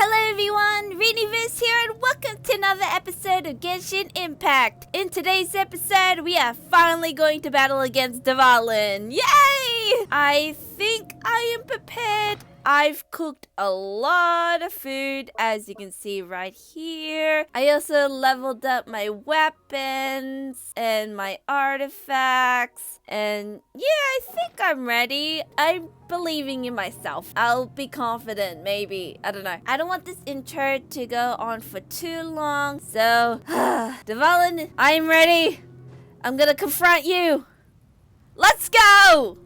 Hello everyone, Renivis here and welcome to another episode of Genshin Impact. In today's episode, we are finally going to battle against Dvalin. Yay! I think I am prepared. I've cooked a lot of food, as you can see right here. I also leveled up my weapons and my artifacts. And yeah, I think I'm ready. I'm believing in myself. I'll be confident, maybe. I don't know. I don't want this intro to go on for too long. So, Dvalin, I'm ready. I'm gonna confront you. Let's go!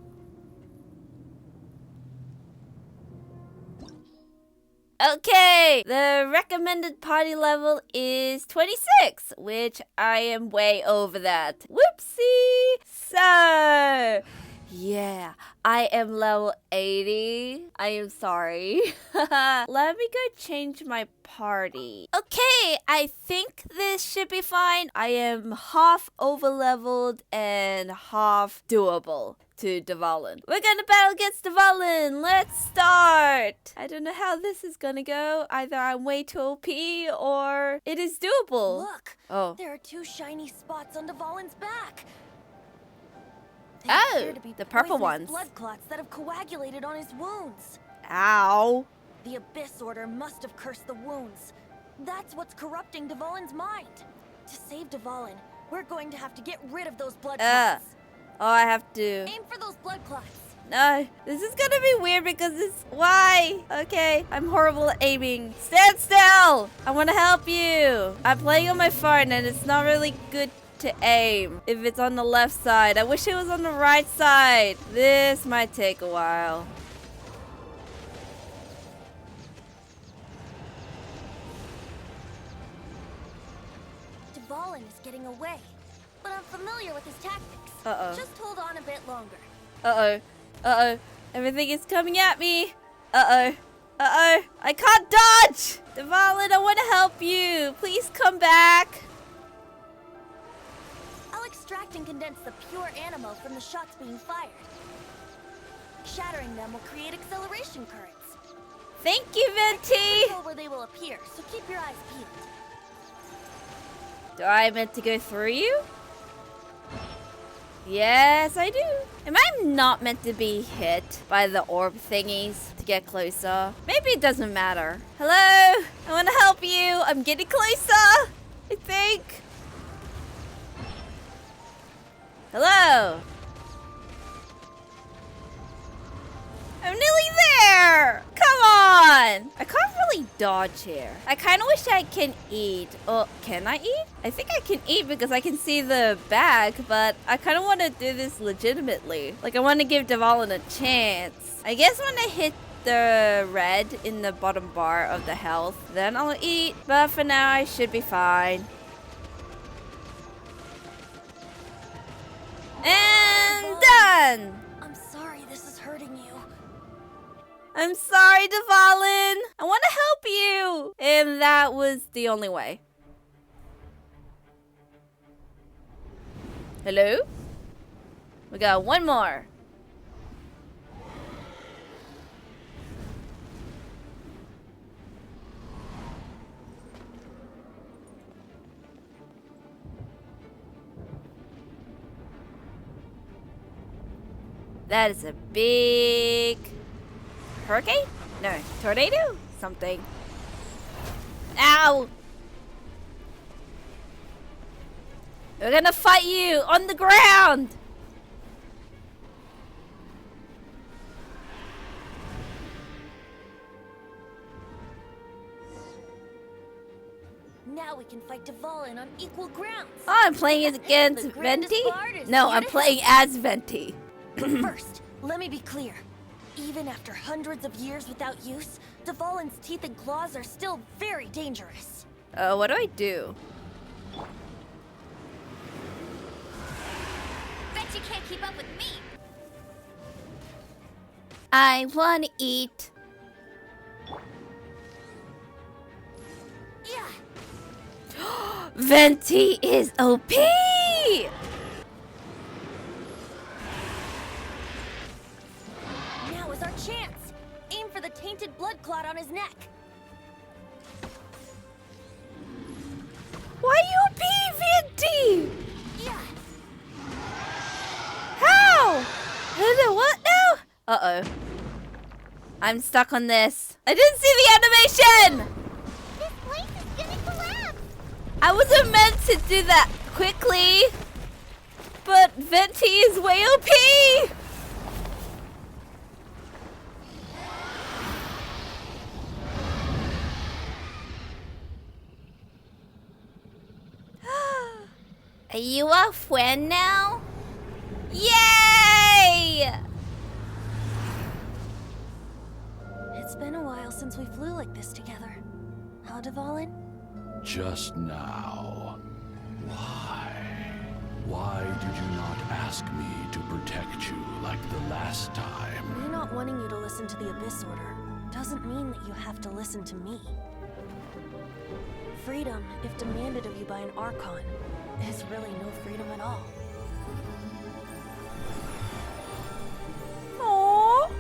Okay, the recommended party level is 26, which I am way over that. Whoopsie! So, yeah, I am level 80. I am sorry. Let me go change my party. Okay, I think this should be fine. I am half over-leveled and half doable to Dvalin. We're gonna battle against Dvalin. Let's start. I don't know how this is gonna go. Either I'm way too OP or it is doable. Look, there are two shiny spots on Dvalin's back. They appear to be the purple poisonous ones. blood clots that have coagulated on his wounds. Ow. The Abyss Order must have cursed the wounds. That's what's corrupting Dvalin's mind. To save Dvalin, we're going to have to get rid of those blood clots. Oh, I have to. Aim for those blood clots. No, this is gonna be weird because it's... Why? Okay, I'm horrible at aiming. Stand still! I wanna help you. I'm playing on my phone and it's not really good to aim if it's on the left side. I wish it was on the right side. This might take a while. Dvalin is getting away, but I'm familiar with his tactics. Uh-oh. Just hold on a bit longer. Uh-oh. Uh-oh. Everything is coming at me. Uh-oh. Uh-oh. I can't dodge! Dvalin, I want to help you. Please come back. I'll extract and condense the pure animo from the shots being fired. Shattering them will create acceleration currents. Thank you, Venti. I can't control where they will appear, so keep your eyes peeled. Do I meant to go through you? Yes, I do. Am I not meant to be hit by the orb thingies to get closer? Maybe it doesn't matter. Hello? I want to help you. I'm getting closer, I think. Hello? I'm nearly there! Come on! I can't really dodge here. I kind of wish I can eat. Oh, can I eat? I think I can eat because I can see the bag, but I kind of want to do this legitimately. Like, I want to give Dvalin a chance. I guess when I hit the red in the bottom bar of the health, then I'll eat. But for now, I should be fine. And done! I'm sorry, Dvalin. I want to help you. And that was the only way. Hello? We got one more. That is a big... hurricane? No, tornado? Something. Ow! We're gonna fight you on the ground! Now we can fight Dvalin on equal grounds. Oh, I'm playing against Venti? No, I'm playing as Venti. But first, let me be clear. Even after hundreds of years without use, Dvalin's teeth and claws are still very dangerous. What do I do? Bet you can't keep up with me. I wanna eat. Yeah. Venti is OP! Now is our chance. Aim for the tainted blood clot on his neck. I'm stuck on this. I didn't see the animation! This place is gonna collapse! I wasn't meant to do that quickly. But Venti is way OP! Are you a friend now? Yay! It's been a while since we flew like this together. Huh, Dvalin? Just now. Why? Why did you not ask me to protect you like the last time? Me not wanting you to listen to the Abyss Order doesn't mean that you have to listen to me. Freedom, if demanded of you by an Archon, is really no freedom at all. Aww.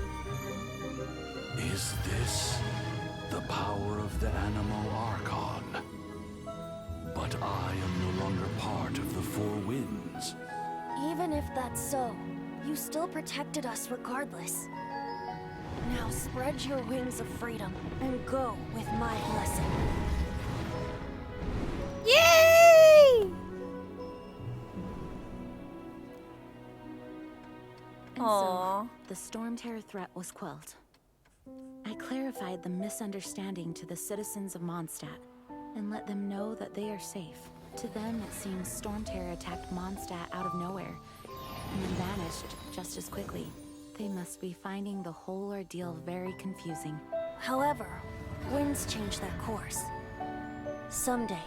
Is this the power of the Animo Archon? But I am no longer part of the Four Winds. Even if that's so, you still protected us regardless. Now spread your wings of freedom and go with my blessing. Yay! And Aww. so, the Storm Terror threat was quelled. I clarified the misunderstanding to the citizens of Mondstadt and let them know that they are safe. To them, it seems Storm Terror attacked Mondstadt out of nowhere and then vanished just as quickly. They must be finding the whole ordeal very confusing. However, winds change their course. Someday,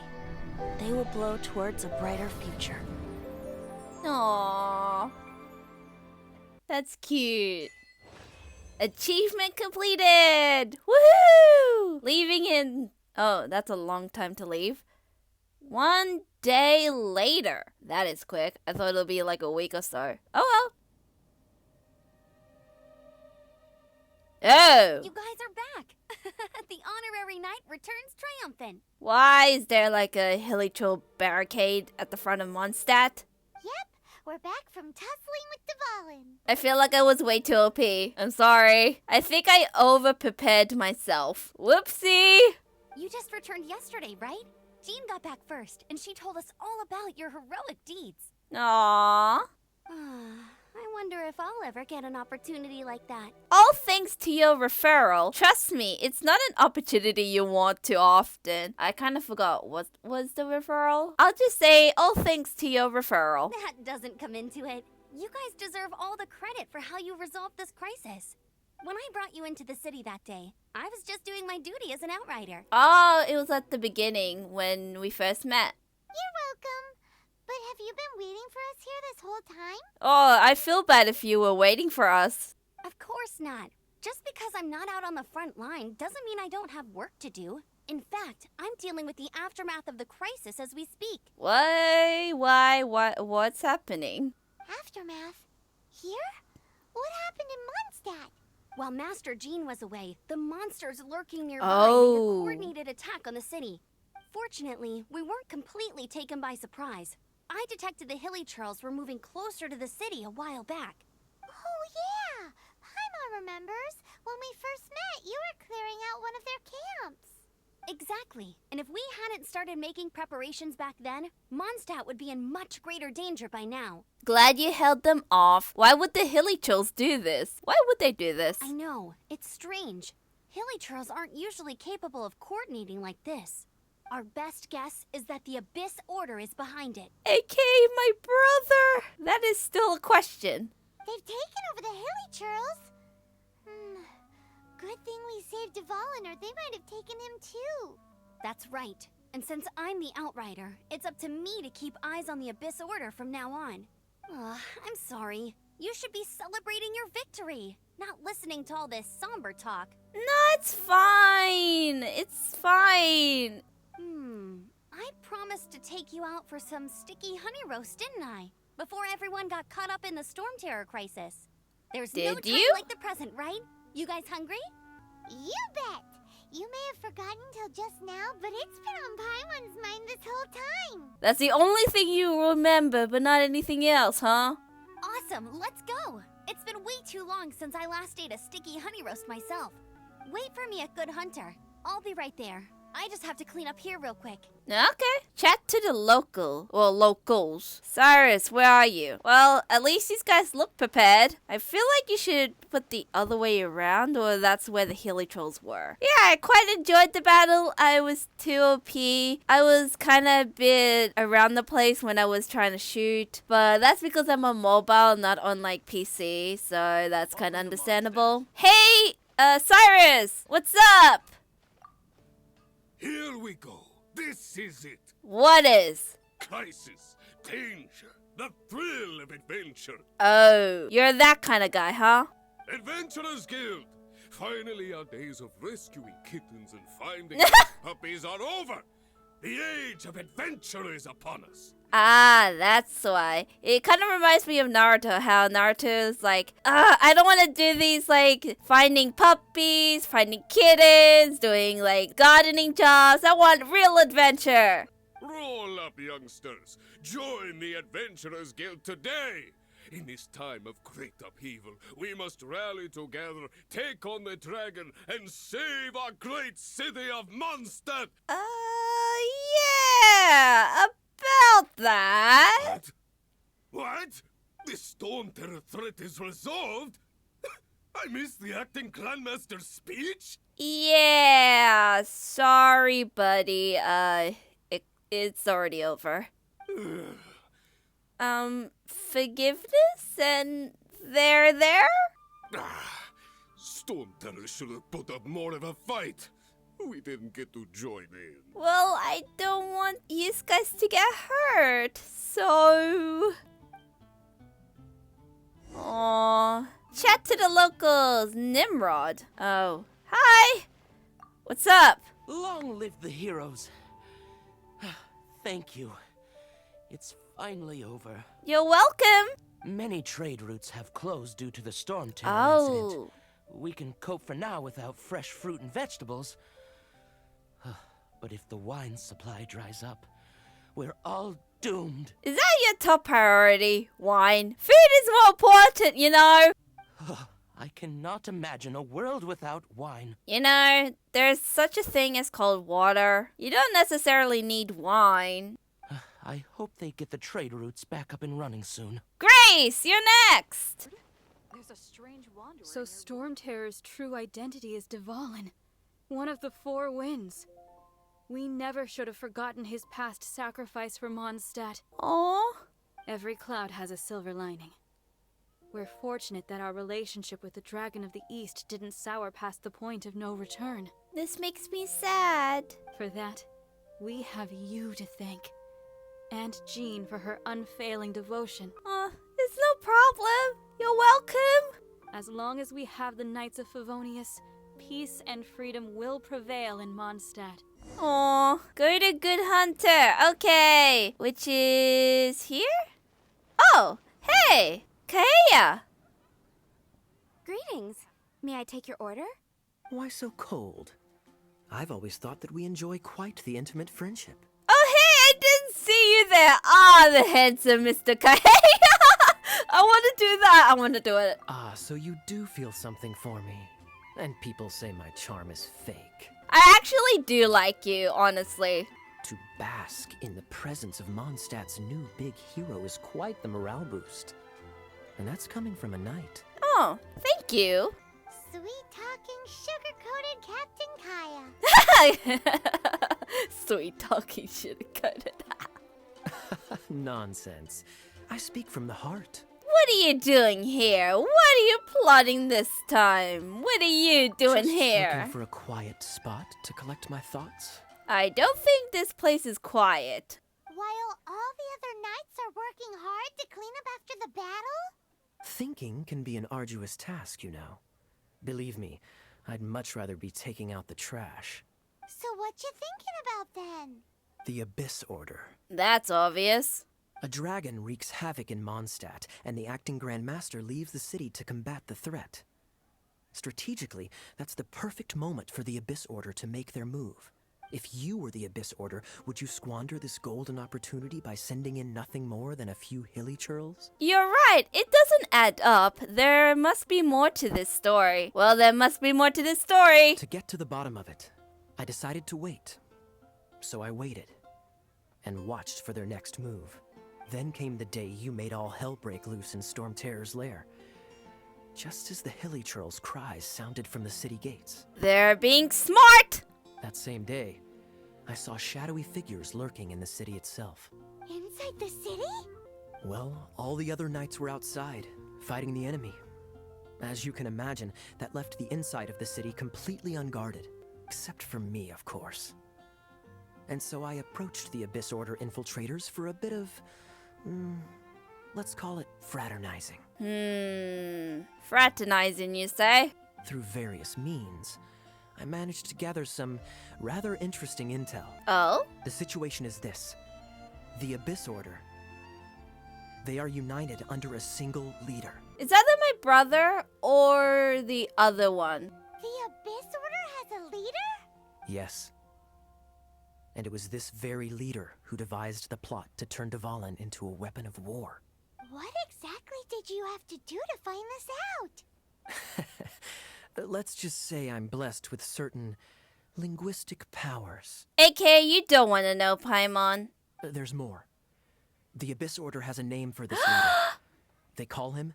they will blow towards a brighter future. Aww. That's cute. Achievement completed! Woohoo! Leaving in... Oh, that's a long time to leave. 1 day later. That is quick. I thought it'll be like a week or so. Oh well. Oh! You guys are back! The honorary knight returns triumphant. Why is there like a hilichurl barricade at the front of Mondstadt? Yep, we're back from tussling with Dvalin. I feel like I was way too OP. I'm sorry. I think I over-prepared myself. Whoopsie! You just returned yesterday, right? Jean got back first, and she told us all about your heroic deeds. Aww. I wonder if I'll ever get an opportunity like that. All thanks to your referral. Trust me, it's not an opportunity you want too often. I kind of forgot what was the referral. I'll just say all thanks to your referral. That doesn't come into it. You guys deserve all the credit for how you resolved this crisis. When I brought you into the city that day, I was just doing my duty as an outrider. Oh, it was at the beginning when we first met. You're welcome. But have you been waiting for us here this whole time? Oh, I feel bad if you were waiting for us. Of course not. Just because I'm not out on the front line doesn't mean I don't have work to do. In fact, I'm dealing with the aftermath of the crisis as we speak. What's happening? Aftermath? Here? What happened in Mondstadt? While Master Jean was away, the monsters lurking nearby made a coordinated attack on the city. Fortunately, we weren't completely taken by surprise. I detected the hilichurls were moving closer to the city a while back. Oh yeah! Paimon remembers. When we first met, you were clearing out one of their camps. Exactly. And if we hadn't started making preparations back then, Mondstadt would be in much greater danger by now. Glad you held them off. Why would the hilichurls do this? Why would they do this? I know. It's strange. Hilichurls aren't usually capable of coordinating like this. Our best guess is that the Abyss Order is behind it. AKA my brother. That is still a question. They've taken over the hilichurls. Good thing we saved Dvalin, or they might have taken him too. That's right. And since I'm the outrider, it's up to me to keep eyes on the Abyss Order from now on. I'm sorry. You should be celebrating your victory, not listening to all this somber talk. No, it's fine. It's fine. I promised to take you out for some sticky honey roast, didn't I? Before everyone got caught up in the Storm Terror crisis. There's no time like the present, right? You guys hungry? You bet! You may have forgotten till just now, but it's been on Paimon's mind this whole time. That's the only thing you remember, but not anything else, huh? Awesome, let's go! It's been way too long since I last ate a sticky honey roast myself. Wait for me at Good Hunter. I'll be right there. I just have to clean up here real quick. Okay. Chat to the locals. Cyrus, where are you? Well, at least these guys look prepared. I feel like you should put the other way around, or that's where the Helitrolls were. Yeah, I quite enjoyed the battle. I was too OP. I was kind of a bit around the place when I was trying to shoot, but that's because I'm on mobile, not on like PC, so that's kind of understandable. Hey, Cyrus, what's up? Here we go. This is it. What is? Crisis, danger, the thrill of adventure. Oh, you're that kind of guy, huh? Adventurers Guild. Finally, our days of rescuing kittens and finding puppies are over. The age of adventure is upon us. Ah, that's why. It kind of reminds me of Naruto, how Naruto is like, I don't want to do these, like, finding puppies, finding kittens, doing, like, gardening jobs. I want real adventure. Roll up, youngsters. Join the Adventurers Guild today. In this time of great upheaval, we must rally together, take on the dragon, and save our great city of Mondstadt. Yeah, about that. What? The Storm Terror threat is resolved? I missed the acting clanmaster's speech? Yeah, sorry, buddy. It's already over. Forgiveness and there? Storm Terror should have put up more of a fight. We didn't get to join in. Well, I don't want you guys to get hurt, so... Aww. Chat to the locals, Nimrod. Oh, hi! What's up? Long live the heroes. Thank you. It's finally over. You're welcome! Many trade routes have closed due to the storm terror incident. We can cope for now without fresh fruit and vegetables. But if the wine supply dries up, we're all doomed. Is that your top priority? Wine? Food is more important, you know? I cannot imagine a world without wine. You know, there's such a thing as cold water. You don't necessarily need wine. I hope they get the trade routes back up and running soon. Grace, you're next! There's a strange wanderer. So Storm Terror's true identity is Dvalin, one of the four winds. We never should have forgotten his past sacrifice for Mondstadt. Aww. Every cloud has a silver lining. We're fortunate that our relationship with the Dragon of the East didn't sour past the point of no return. This makes me sad. For that, we have you to thank. And Jean for her unfailing devotion. It's no problem. You're welcome. As long as we have the Knights of Favonius, peace and freedom will prevail in Mondstadt. Aw, go to Good Hunter. Okay, which is here? Oh, hey, Kaeya. Greetings. May I take your order? Why so cold? I've always thought that we enjoy quite the intimate friendship. Oh, hey, I didn't see you there. The handsome Mr. Kaeya. I want to do that. I want to do it. So you do feel something for me. And people say my charm is fake. I actually do like you, honestly. To bask in the presence of Mondstadt's new big hero is quite the morale boost. And that's coming from a knight. Oh, thank you. Sweet-talking, sugar-coated Captain Kaeya. Sweet talking sugar-coated. Nonsense. I speak from the heart. What are you doing here? What are you plotting this time? What are you doing Just here? looking for a quiet spot to collect my thoughts. I don't think this place is quiet. While all the other knights are working hard to clean up after the battle? Thinking can be an arduous task, you know. Believe me, I'd much rather be taking out the trash. So what you thinking about then? The Abyss Order. That's obvious. A dragon wreaks havoc in Mondstadt, and the acting Grand Master leaves the city to combat the threat. Strategically, that's the perfect moment for the Abyss Order to make their move. If you were the Abyss Order, would you squander this golden opportunity by sending in nothing more than a few hilly churls? You're right. It doesn't add up. There must be more to this story. Well, there must be more to this story. To get to the bottom of it, I decided to wait. So I waited and watched for their next move. Then came the day you made all hell break loose in Storm Terror's lair. Just as the hilly churls' cries sounded from the city gates. They're being smart! That same day, I saw shadowy figures lurking in the city itself. Inside the city? Well, all the other knights were outside, fighting the enemy. As you can imagine, that left the inside of the city completely unguarded. Except for me, of course. And so I approached the Abyss Order infiltrators for a bit of... let's call it fraternizing. Fraternizing, you say? Through various means, I managed to gather some rather interesting intel. Oh? The situation is this. The Abyss Order. They are united under a single leader. Is that my brother or the other one? The Abyss Order has a leader? Yes. And it was this very leader who devised the plot to turn Dvalin into a weapon of war. What exactly did you have to do to find this out? Let's just say I'm blessed with certain linguistic powers. AKA, you don't want to know, Paimon. There's more. The Abyss Order has a name for this leader. They call him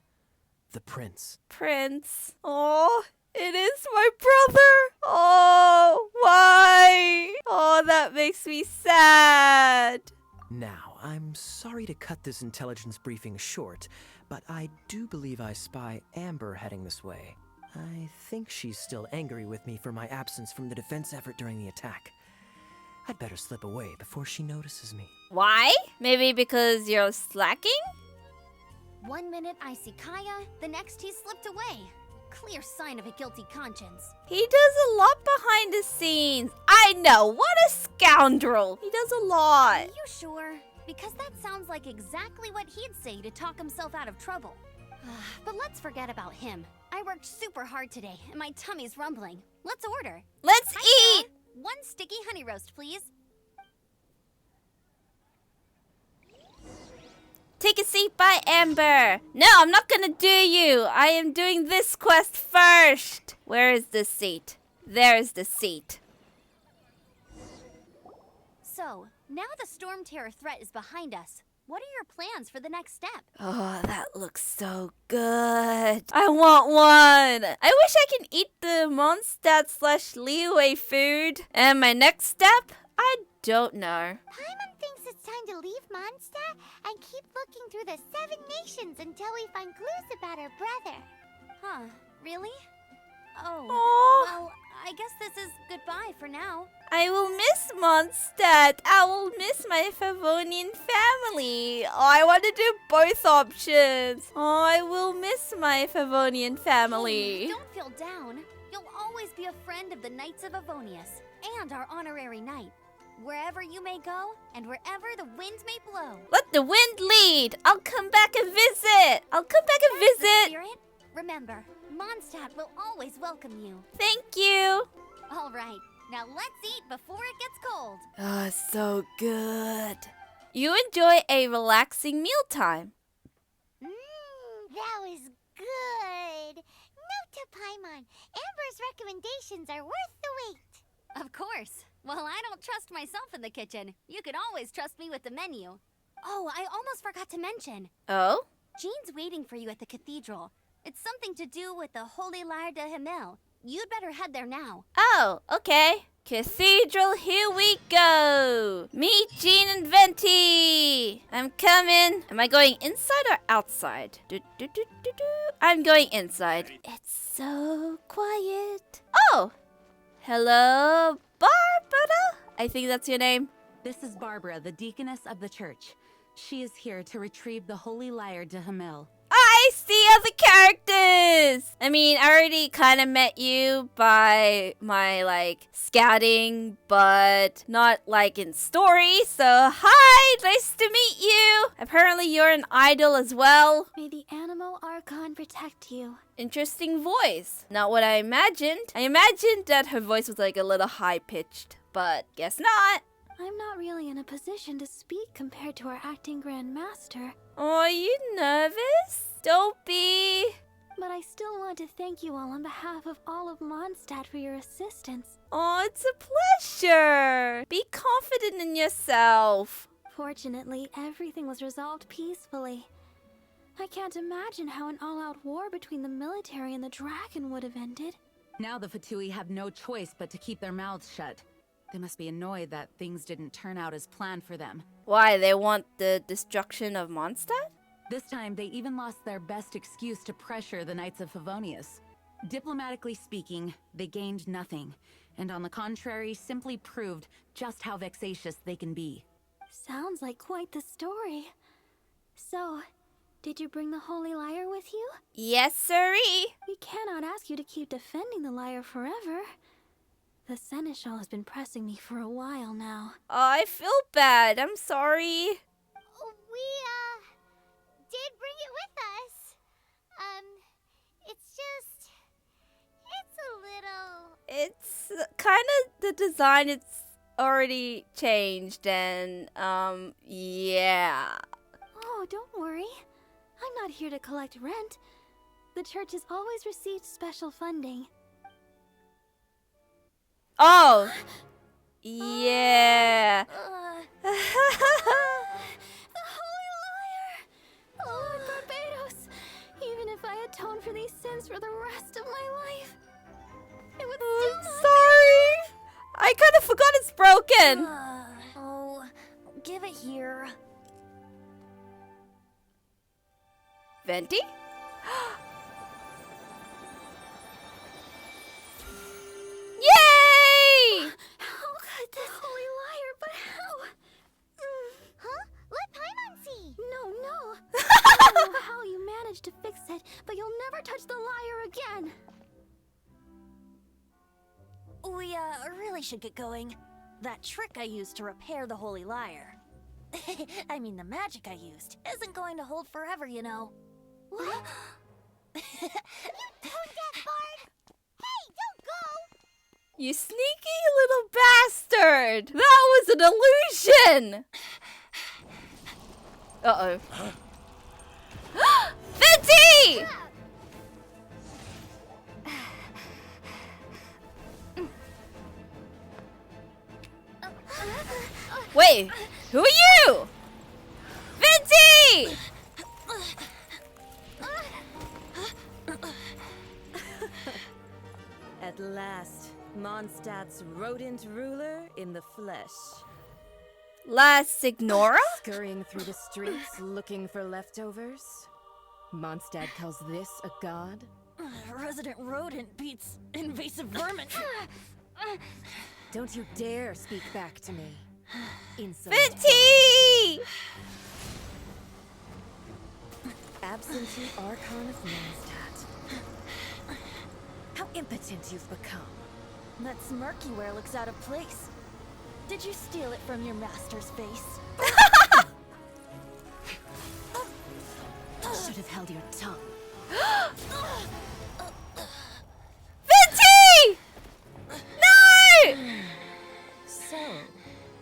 the Prince. Prince. Oh, it is my brother. Oh, why? Oh, that makes me sad. Now, I'm sorry to cut this intelligence briefing short, but I do believe I spy Amber heading this way. I think she's still angry with me for my absence from the defense effort during the attack. I'd better slip away before she notices me. Why? Maybe because you're slacking? 1 minute I see Kaya, the next he slipped away. Clear sign of a guilty conscience. He does a lot behind the scenes. I know, what a scoundrel. He does a lot. Are you sure? Because that sounds like exactly what he'd say to talk himself out of trouble. But let's forget about him. I worked super hard today, and my tummy's rumbling. Let's order. Let's Hi, eat. Sarah. 1 sticky honey roast, please. Take a seat by Amber. No, I'm not gonna do you. I am doing this quest first. Where is the seat? There's the seat. So, now the Storm Terror threat is behind us. What are your plans for the next step? Oh, that looks so good. I want one. I wish I can eat the Mondstadt/Leeway food. And my next step? I don't know. Paimon thinks it's time to leave Mondstadt and keep looking through the 7 nations until we find clues about her brother. Huh, really? Oh, Aw. well, I guess this is goodbye for now. I will miss Mondstadt. I will miss my Favonian family. Oh, I want to do both options. Oh, I will miss my Favonian family. Hey, don't feel down. You'll always be a friend of the Knights of Avonius and our honorary knight. Wherever you may go and wherever the wind may blow. Let the wind lead. I'll come back and visit. That's the spirit. Remember, Mondstadt will always welcome you. Thank you. All right, now let's eat before it gets cold. Oh, so good. You enjoy a relaxing mealtime. That was good. Note to Paimon, Amber's recommendations are worth the wait. Of course. Well, I don't trust myself in the kitchen. You can always trust me with the menu. Oh, I almost forgot to mention. Oh? Jean's waiting for you at the cathedral. It's something to do with the Holy Lyre de Himmel. You'd better head there now. Oh, okay. Cathedral, here we go. Meet Jean and Venti. I'm coming. Am I going inside or outside? I'm going inside. It's so quiet. Oh, hello, Barbara. I think that's your name. This is Barbara, the deaconess of the church. She is here to retrieve the Holy Lyre de Himmel. I see other characters! I mean, I already kind of met you by my, scouting, but not, in story. So, hi! Nice to meet you! Apparently, you're an idol as well. May the Animo Archon protect you. Interesting voice. Not what I imagined. I imagined that her voice was, a little high-pitched. but guess not. I'm not really in a position to speak compared to our acting Grand Master. Are you nervous? Don't be. But I still want to thank you all on behalf of all of Mondstadt for your assistance. Oh, it's a pleasure. Be confident in yourself. Fortunately, everything was resolved peacefully. I can't imagine how an all-out war between the military and the dragon would have ended. Now the Fatui have no choice but to keep their mouths shut. They must be annoyed that things didn't turn out as planned for them. Why, they want the destruction of Mondstadt? This time, they even lost their best excuse to pressure the Knights of Favonius. Diplomatically speaking, they gained nothing, and on the contrary, simply proved just how vexatious they can be. Sounds like quite the story. So, did you bring the Holy Lyre with you? Yes, sirree. We cannot ask you to keep defending the lyre forever. The Seneschal has been pressing me for a while now. I feel bad. I'm sorry. We, did bring it with us. It's kind of the design, it's already changed and, yeah. Oh, don't worry. I'm not here to collect rent. The church has always received special funding. Oh! Yeah. The Holy Lyre! Oh, Barbados! Even if I atoned for these sins for the rest of my life, it would still not... Sorry! I kind of forgot it's broken! Give it here. Venti? Yay! How could this Holy Lyre, but how? Huh? Let Paimon see. No. I don't know how you managed to fix it, but you'll never touch the lyre again. We, really should get going. That trick I used to repair the Holy Lyre. I mean, the magic I used isn't going to hold forever, you know. What? You tone-deaf bard! Hey, don't go! You sneaky little bastard! That was an illusion! Uh-oh. Venti! Wait, who are you? Venti! At last, Mondstadt's rodent ruler in the flesh. La Signora? Scurrying through the streets looking for leftovers? Mondstadt calls this a god? Resident rodent beats invasive vermin. Don't you dare speak back to me. Insolent. Venti! Absentee Archon of Mondstadt. How impotent you've become. That smirk you wear looks out of place. Did you steal it from your master's face? Should have held your tongue. Venti! No! So,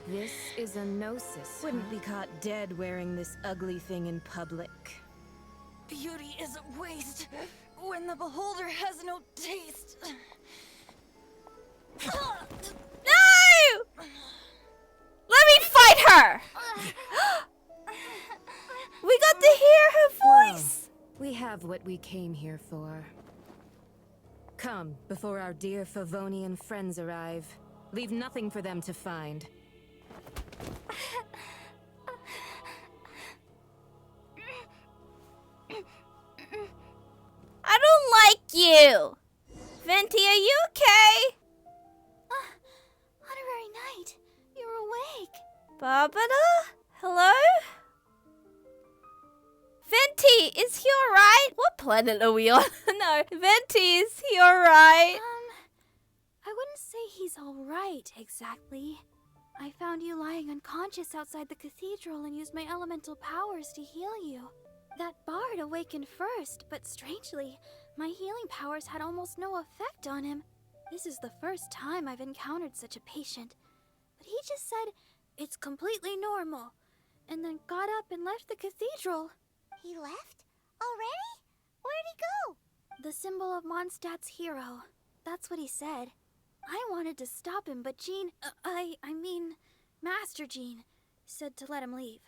this is a gnosis. Wouldn't be caught dead wearing this ugly thing in public. Beauty is a waste when the beholder has no taste. No! Let me fight her! We got to hear her voice! We have what we came here for. Come, before our dear Favonian friends arrive. Leave nothing for them to find. I don't like you! Venti, are you okay? Honorary Knight, you're awake. Barbara? Hello? Venti, is he alright? What planet are we on? No, Venti, is he alright? I wouldn't say he's alright, exactly. I found you lying unconscious outside the cathedral and used my elemental powers to heal you. That bard awakened first, but strangely, my healing powers had almost no effect on him. This is the first time I've encountered such a patient. he just said it's completely normal, and then got up and left the cathedral. He left? Already? Where'd he go? The symbol of Mondstadt's hero. That's what he said. I wanted to stop him, but Jean, I mean, Master Jean, said to let him leave.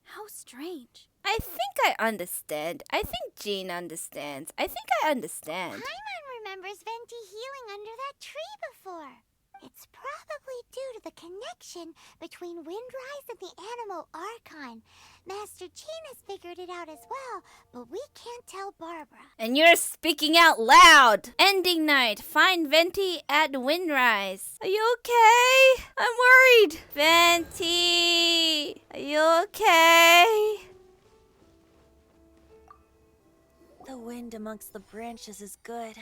How strange. I think I understand. I think Jean understands. I think I understand. Paimon remembers Venti healing under that tree before. It's probably due to the connection between Windrise and the Animal Archon. Master Jean has figured it out as well, but we can't tell Barbara. And you're speaking out loud. Ending night. Find Venti at Windrise. Are you okay? I'm worried. Venti, are you okay? The wind amongst the branches is good.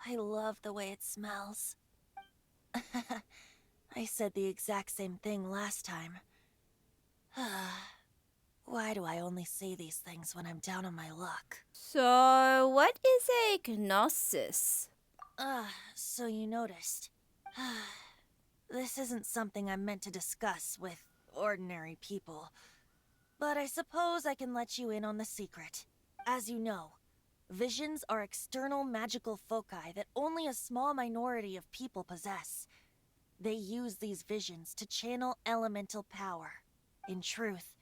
I love the way it smells. I said the exact same thing last time. Why do I only say these things when I'm down on my luck? So, what is a gnosis? So you noticed. This isn't something I'm meant to discuss with ordinary people. But I suppose I can let you in on the secret. As you know, visions are external magical foci that only a small minority of people possess. They use these visions to channel elemental power. In truth,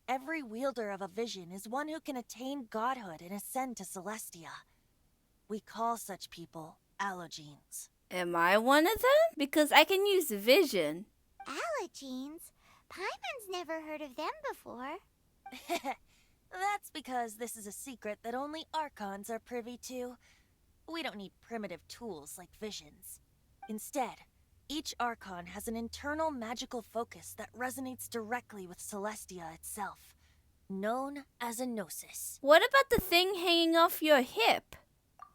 every wielder of a vision is one who can attain godhood and ascend to Celestia. We call such people allogenes. Am I one of them? Because I can use vision. Allogenes? Paimon's never heard of them before. That's because this is a secret that only Archons are privy to. We don't need primitive tools like visions. Instead, each Archon has an internal magical focus that resonates directly with Celestia itself, known as a gnosis. What about the thing hanging off your hip?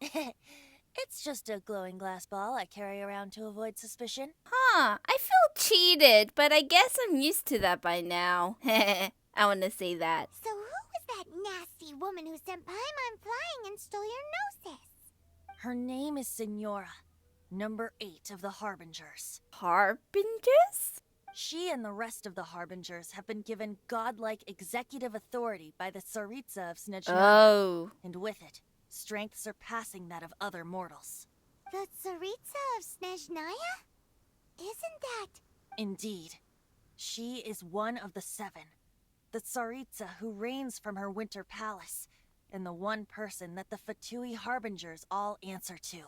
It's just a glowing glass ball I carry around to avoid suspicion. Huh, I feel cheated, but I guess I'm used to that by now. I want to say that. So who was that nasty woman who sent Paimon flying and stole your gnosis? Her name is Signora, number 8 of the Harbingers. Harbingers? She and the rest of the Harbingers have been given godlike executive authority by the Tsaritsa of Snezhnaya. Oh. And with it, strength surpassing that of other mortals. The Tsaritsa of Snezhnaya? Isn't that... Indeed. She is one of the 7. The Tsaritsa who reigns from her winter palace, and the one person that the Fatui Harbingers all answer to.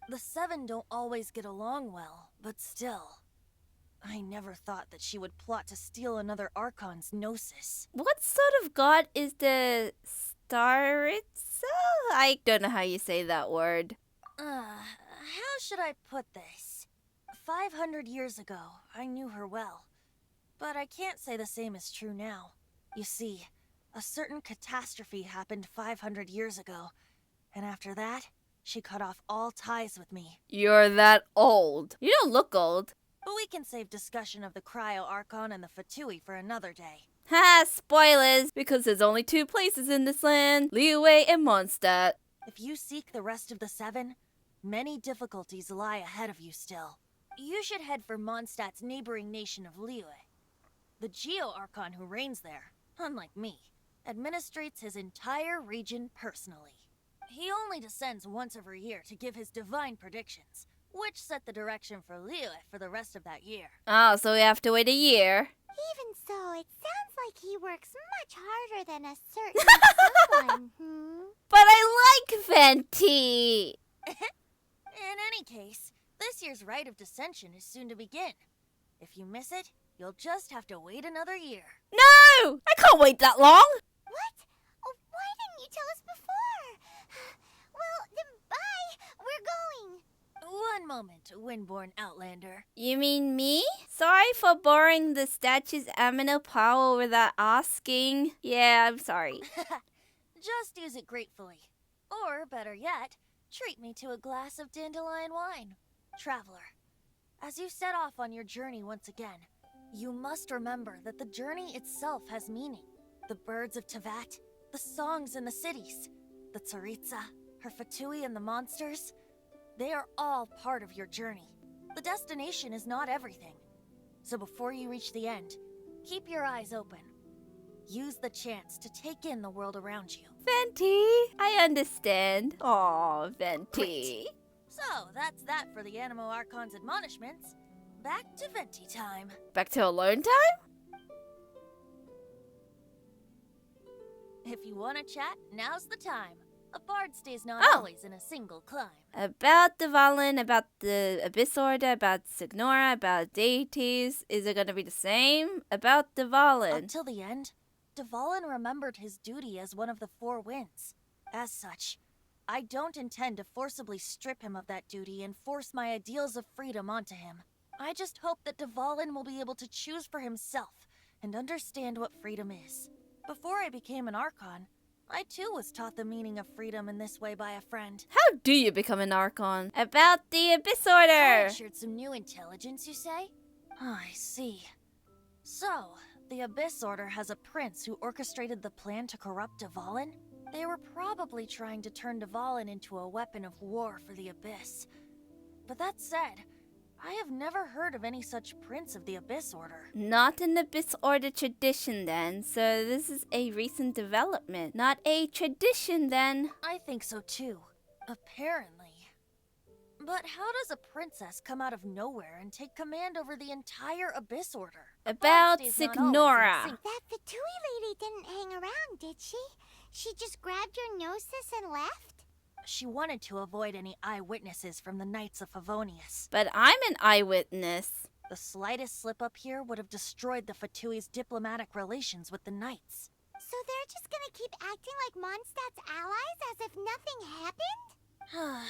The 7 don't always get along well, but still. I never thought that she would plot to steal another Archon's gnosis. What sort of god is the Staritza? I don't know how you say that word. How should I put this? 500 years ago, I knew her well. But I can't say the same is true now. You see, a certain catastrophe happened 500 years ago, and after that, she cut off all ties with me. You're that old. You don't look old. But we can save discussion of the Cryo Archon and the Fatui for another day. Ha! Spoilers! Because there's only 2 places in this land, Liyue and Mondstadt. If you seek the rest of the 7, many difficulties lie ahead of you still. You should head for Mondstadt's neighboring nation of Liyue. The Geo-Archon who reigns there, unlike me, administrates his entire region personally. He only descends once every year to give his divine predictions, which set the direction for Liyue for the rest of that year. Oh, so we have to wait a year. Even so, it sounds like he works much harder than a certain someone, But I like Venti! In any case, this year's Rite of Descension is soon to begin. If you miss it, you'll just have to wait another year. No! I can't wait that long! What? Oh, why didn't you tell us before? Well, then bye! We're going! One moment, Windborn Outlander. You mean me? Sorry for borrowing the statue's aminal power without asking. Yeah, I'm sorry. Just use it gratefully. Or, better yet, treat me to a glass of dandelion wine. Traveler, as you set off on your journey once again, you must remember that the journey itself has meaning. The birds of Tevat, the songs in the cities, the Tsaritsa, her Fatui and the monsters, they are all part of your journey. The destination is not everything. So before you reach the end, keep your eyes open. Use the chance to take in the world around you. Venti, I understand. Aw, Venti. Great. So, that's that for the Animo Archon's admonishments. Back to Venti time. Back to alone time? If you want to chat, now's the time. A bard stays not always in a single climb. About Dvalin, about the Abyss Order, about Signora, about deities. Is it gonna be the same? About Dvalin. Until the end, Dvalin remembered his duty as one of the Four Winds. As such, I don't intend to forcibly strip him of that duty and force my ideals of freedom onto him. I just hope that Dvalin will be able to choose for himself and understand what freedom is. Before I became an Archon, I too was taught the meaning of freedom in this way by a friend. How do you become an Archon? About the Abyss Order. Captured some new intelligence, you say? Oh, I see. So, the Abyss Order has a prince who orchestrated the plan to corrupt Dvalin? They were probably trying to turn Dvalin into a weapon of war for the Abyss. But that said, I have never heard of any such prince of the Abyss Order. Not an Abyss Order tradition then, so this is a recent development. Not a tradition then. I think so too. Apparently. But how does a princess come out of nowhere and take command over the entire Abyss Order? About Signora. That Fatui lady didn't hang around, did she? She just grabbed your gnosis and left? She wanted to avoid any eyewitnesses from the Knights of Favonius. But I'm an eyewitness. The slightest slip-up here would have destroyed the Fatui's diplomatic relations with the Knights. So they're just gonna keep acting like Mondstadt's allies as if nothing happened?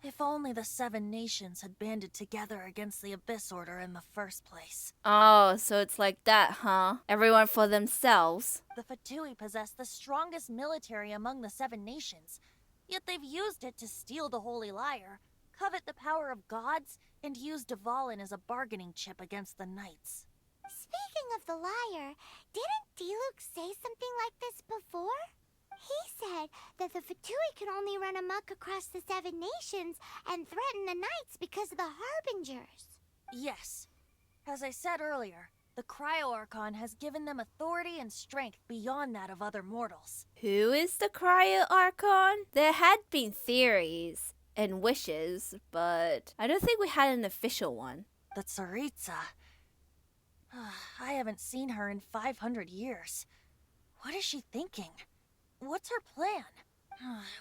If only the 7 nations had banded together against the Abyss Order in the first place. Oh, so it's like that, huh? Everyone for themselves. The Fatui possess the strongest military among the 7 nations, yet they've used it to steal the Holy Lyre, covet the power of gods, and use Dvalin as a bargaining chip against the Knights. Speaking of the lyre, didn't Diluc say something like this before? He said that the Fatui can only run amok across the 7 nations and threaten the Knights because of the Harbingers. Yes. As I said earlier, the Cryo-Archon has given them authority and strength beyond that of other mortals. Who is the Cryo-Archon? There had been theories and wishes, but I don't think we had an official one. The Tsaritsa. I haven't seen her in 500 years. What is she thinking? What's her plan?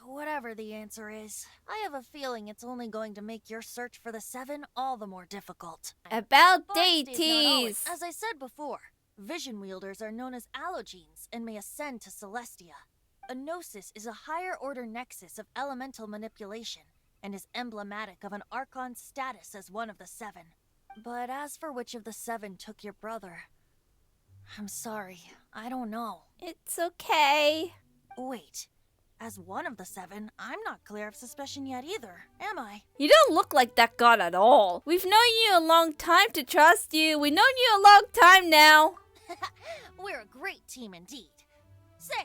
Whatever the answer is, I have a feeling it's only going to make your search for the 7 all the more difficult. About deities! As I said before, vision wielders are known as allogenes and may ascend to Celestia. A gnosis is a higher order nexus of elemental manipulation and is emblematic of an Archon's status as one of the 7. But as for which of the 7 took your brother, I'm sorry, I don't know. It's okay. Wait, as one of the 7, I'm not clear of suspicion yet either, am I? You don't look like that god at all. We've known you a long time to trust you. We've known you a long time now. We're a great team indeed. Say,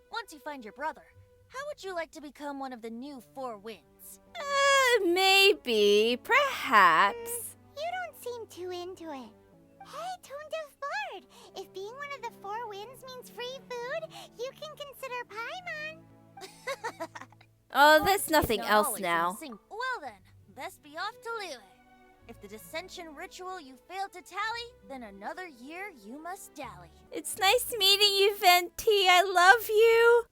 once you find your brother, how would you like to become one of the new 4 Winds? Maybe, perhaps. You don't seem too into it. Hey, Tone-Deaf Bard! If being one of the 4 Winds means free food, you can consider Paimon. Oh, there's nothing else now. Well then, best be off to Liyue. If the dissension ritual you failed to tally, then another year you must dally. It's nice meeting you, Venti. I love you.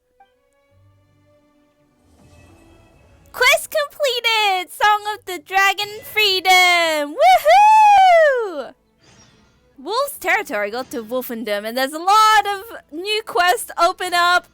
Quest completed! Song of the Dragon Freedom! Woohoo! Wolf's territory got to Wolfendom, and there's a lot of new quests open up.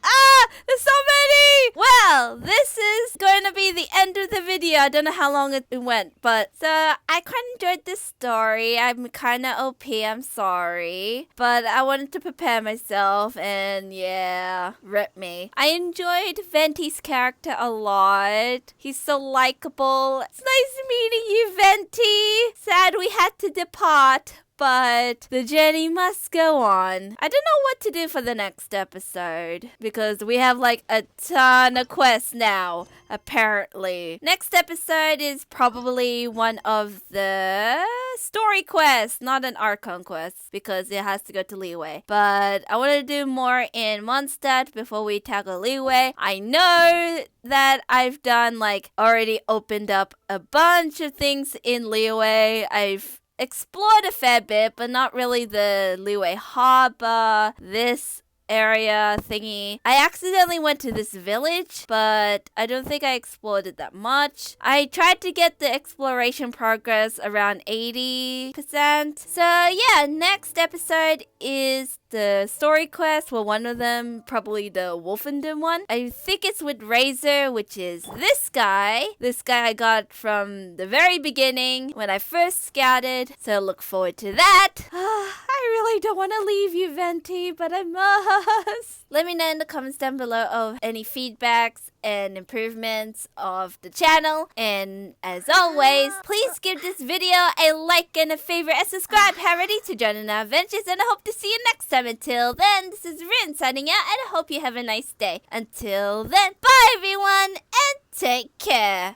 There's so many! Well, this is going to be the end of the video. I don't know how long it went, but so I kind of enjoyed this story. I'm kind of OP, I'm sorry. But I wanted to prepare myself, and yeah, rip me. I enjoyed Venti's character a lot. He's so likable. It's nice meeting you, Venti. Sad we had to depart. but the journey must go on. I don't know what to do for the next episode because we have like a ton of quests now, apparently. Next episode is probably one of the story quests, not an Archon quest, because it has to go to Liyue. But I want to do more in Mondstadt before we tackle Liyue. I know that I've done like already opened up a bunch of things in Liyue. I've explored a fair bit, but not really the Liyue Harbor, this area thingy. I accidentally went to this village, but I don't think I explored it that much. I tried to get the exploration progress around 80%. So yeah, next episode is the story quest. Well, one of them, probably the Wolfenden one. I think it's with Razor, which is this guy. This guy I got from the very beginning when I first scouted. So look forward to that. I really don't want to leave you, Venti, but I must. Let me know in the comments down below of any feedbacks and improvements of the channel. And as always, please give this video a like and a favorite and subscribe already to join in our adventures. And I hope to see you next time. Until then, this is Rin signing out, and I hope you have a nice day. Until then, bye everyone, and take care.